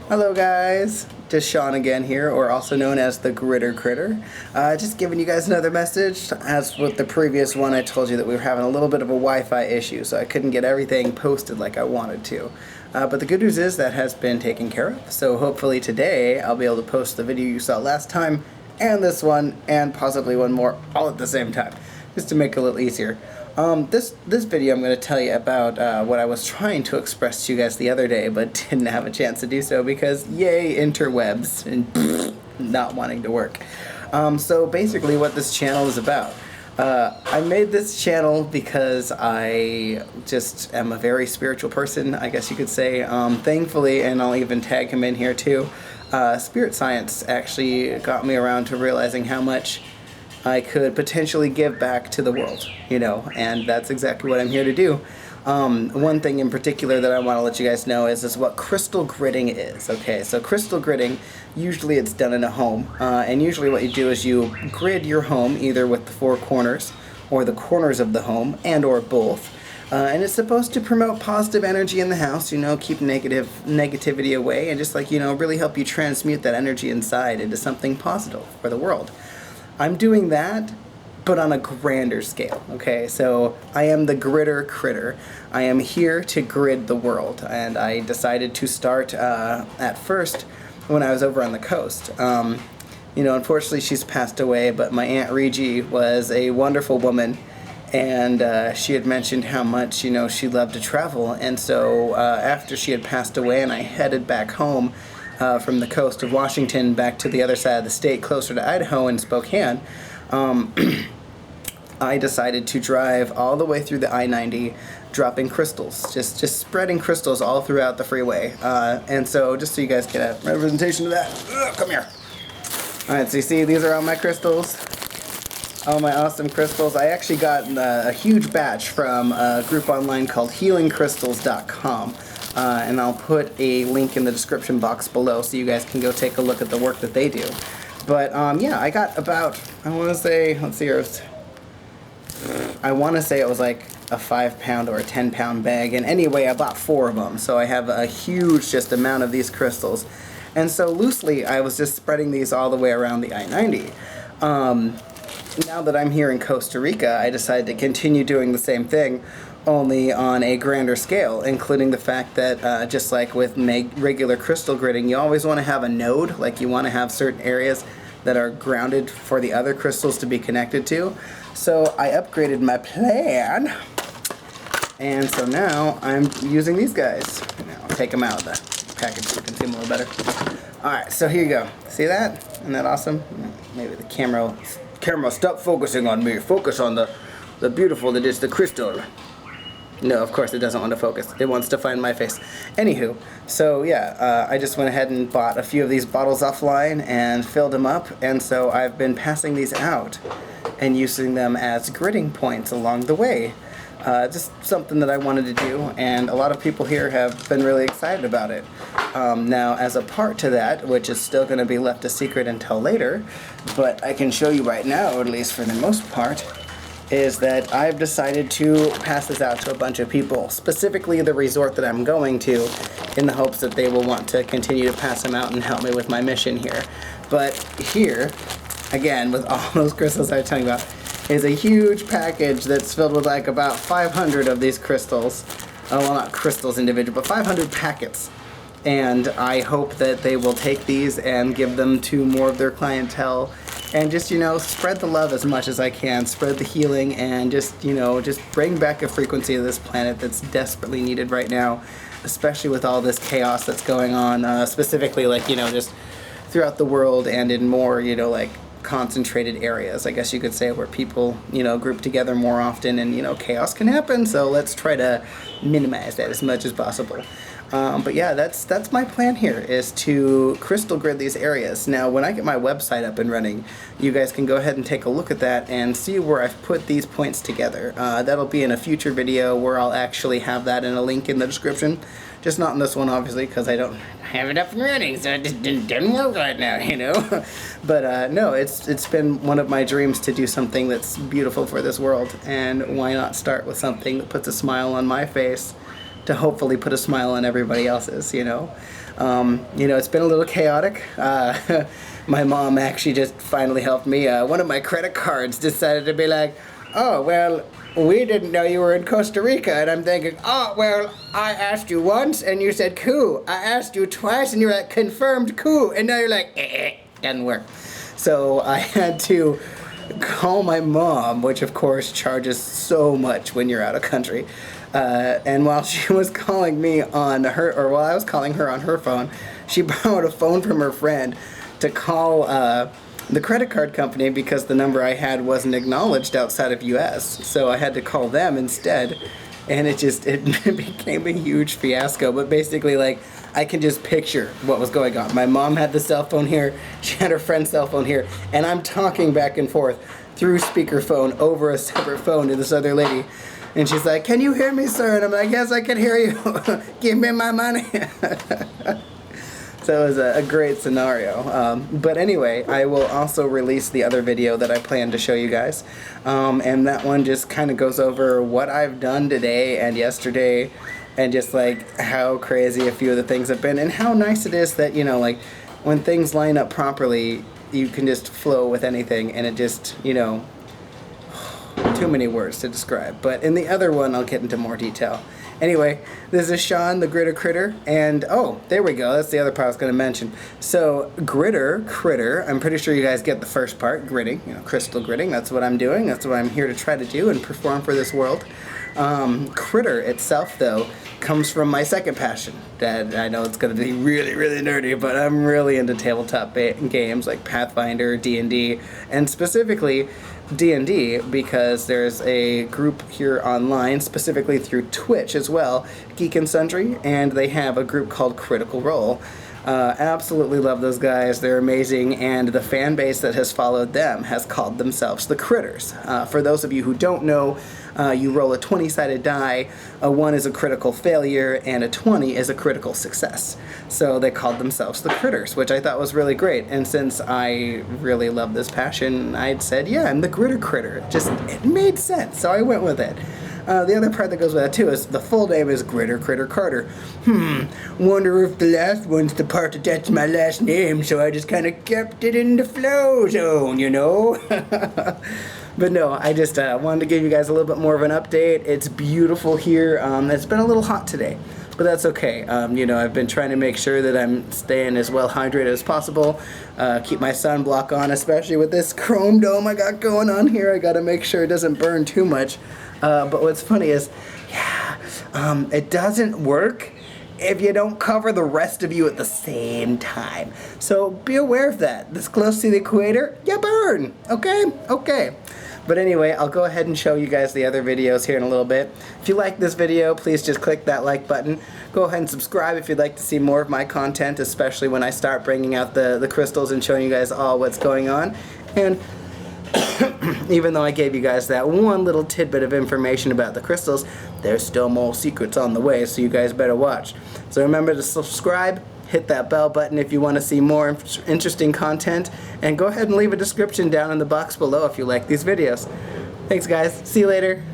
Hello guys, just Sean again here, or also known as the Gritter Critter. Just giving you guys another message. As with the previous one, I told you that we were having a little bit of a Wi-Fi issue, so I couldn't get everything posted like I wanted to. But the good news is that has been taken care of, so hopefully today I'll be able to post the video you saw last time, and this one, and possibly one more, all at the same time, just to make it a little easier. This video I'm going to tell you about what I was trying to express to you guys the other day, but didn't have a chance to do so because yay interwebs and not wanting to work. So basically what this channel is about. I made this channel because I just am a very spiritual person, I guess you could say. Thankfully, and I'll even tag him in here too, spirit science actually got me around to realizing how much I could potentially give back to the world, you know, and that's exactly what I'm here to do. One thing in particular that I want to let you guys know is what crystal gridding is. Okay, so crystal gridding, usually it's done in a home, and usually what you do is you grid your home either with the four corners or the corners of the home, and or both. And it's supposed to promote positive energy in the house, you know, keep negativity away, and just like, you know, really help you transmute that energy inside into something positive for the world. I'm doing that, but on a grander scale, okay? So I am the Gritter Critter. I am here to grid the world, and I decided to start at first when I was over on the coast. You know, unfortunately she's passed away, but my Aunt Regie was a wonderful woman, and she had mentioned how much, you know, she loved to travel, and so after she had passed away and I headed back home, from the coast of Washington back to the other side of the state, closer to Idaho and Spokane, I decided to drive all the way through the I-90, dropping crystals, just spreading crystals all throughout the freeway. And so, just so you guys get a representation of that, come here. All right, so you see, these are all my crystals. All my awesome crystals. I actually got a huge batch from a group online called HealingCrystals.com. And I'll put a link in the description box below so you guys can go take a look at the work that they do. But yeah, I got about, I want to say, let's see here, I want to say it was like a 5-pound or a 10-pound bag, and anyway, I bought 4 of them, so I have a huge just amount of these crystals. And so loosely, I was just spreading these all the way around the I-90. Now that I'm here in Costa Rica, I decided to continue doing the same thing, only on a grander scale, including the fact that just like with regular crystal gridding, you always want to have a node, like you want to have certain areas that are grounded for the other crystals to be connected to. So I upgraded my plan, and so now I'm using these guys. Now I'll take them out of the package so you can see them a little better. Alright, so here you go. See that? Isn't that awesome? Maybe the camera, stop focusing on me. Focus on the beautiful that is the crystal. No, of course it doesn't want to focus. It wants to find my face. Anywho, so yeah, I just went ahead and bought a few of these bottles offline and filled them up, and so I've been passing these out and using them as gridding points along the way. Just something that I wanted to do, and a lot of people here have been really excited about it. Now, as a part to that, which is still going to be left a secret until later, but I can show you right now, at least for the most part, is that I've decided to pass this out to a bunch of people, specifically the resort that I'm going to, in the hopes that they will want to continue to pass them out and help me with my mission here. But here, again, with all those crystals I was telling you about, is a huge package that's filled with like about 500 of these crystals. Oh, well, not crystals individual, but 500 packets. And I hope that they will take these and give them to more of their clientele, and just, you know, spread the love as much as I can, spread the healing, and just, you know, just bring back a frequency of this planet that's desperately needed right now, especially with all this chaos that's going on, specifically, like, you know, just throughout the world and in more, you know, like concentrated areas, I guess you could say, where people, you know, group together more often, and, you know, chaos can happen, so let's try to minimize that as much as possible. But yeah, that's my plan here, is to crystal grid these areas. Now, when I get my website up and running, you guys can go ahead and take a look at that and see where I've put these points together. That'll be in a future video where I'll actually have that in a link in the description. Just not in this one, obviously, because I don't have it up and running, so it just didn't work right now, you know? But no, it's been one of my dreams to do something that's beautiful for this world, and why not start with something that puts a smile on my face to hopefully put a smile on everybody else's, you know. It's been a little chaotic. My mom actually just finally helped me. One of my credit cards decided to be like, oh, well, we didn't know you were in Costa Rica. And I'm thinking, oh, well, I asked you once and you said coup. I asked you twice and you were like, confirmed coup. And now you're like, doesn't work. So I had to call my mom, which of course charges so much when you're out of country. And while she was calling me on her, or while I was calling her on her phone, she borrowed a phone from her friend to call the credit card company because the number I had wasn't acknowledged outside of US. So I had to call them instead. And it became a huge fiasco. But basically, like, I can just picture what was going on. My mom had the cell phone here, she had her friend's cell phone here, and I'm talking back and forth through speakerphone over a separate phone to this other lady. And she's like, can you hear me, sir? And I'm like, yes, I can hear you. Give me my money. So it was a great scenario. But anyway, I will also release the other video that I plan to show you guys. And that one just kind of goes over what I've done today and yesterday, and just like how crazy a few of the things have been, and how nice it is that, you know, like when things line up properly, you can just flow with anything, and it just, you know, too many words to describe. But in the other one, I'll get into more detail. Anyway, this is Sean, the Gritter Critter, and oh, there we go, that's the other part I was going to mention. So, Gritter Critter, I'm pretty sure you guys get the first part, gritting, you know, crystal gritting, that's what I'm doing, that's what I'm here to try to do and perform for this world. Critter itself, though, comes from my second passion. That I know it's going to be really, really nerdy, but I'm really into tabletop games like Pathfinder, D&D, and specifically D&D because there's a group here online, specifically through Twitch as well, Geek and Sundry, and they have a group called Critical Role. Absolutely love those guys, they're amazing, and the fan base that has followed them has called themselves the Critters. For those of you who don't know, you roll a 20-sided die, a 1 is a critical failure, and a 20 is a critical success. So they called themselves the Critters, which I thought was really great, and since I really love this passion, I'd said, yeah, I'm the Gritter Critter. It made sense, so I went with it. The other part that goes with that too is the full name is Gritter Critter Carter. Wonder if the last one's the part that's my last name, so I just kind of kept it in the flow zone, you know? But no, I just wanted to give you guys a little bit more of an update. It's beautiful here. It's been a little hot today, but that's okay. You know, I've been trying to make sure that I'm staying as well hydrated as possible. Keep my sunblock on, especially with this chrome dome I got going on here. I gotta make sure it doesn't burn too much. But what's funny is, it doesn't work if you don't cover the rest of you at the same time. So be aware of that. This close to the equator, you burn. Okay? Okay. But anyway, I'll go ahead and show you guys the other videos here in a little bit. If you like this video, please just click that like button. Go ahead and subscribe if you'd like to see more of my content, especially when I start bringing out the crystals and showing you guys all what's going on. And even though I gave you guys that one little tidbit of information about the crystals, there's still more secrets on the way, so you guys better watch. So remember to subscribe, hit that bell button if you want to see more interesting content, and go ahead and leave a description down in the box below if you like these videos. Thanks guys, see you later.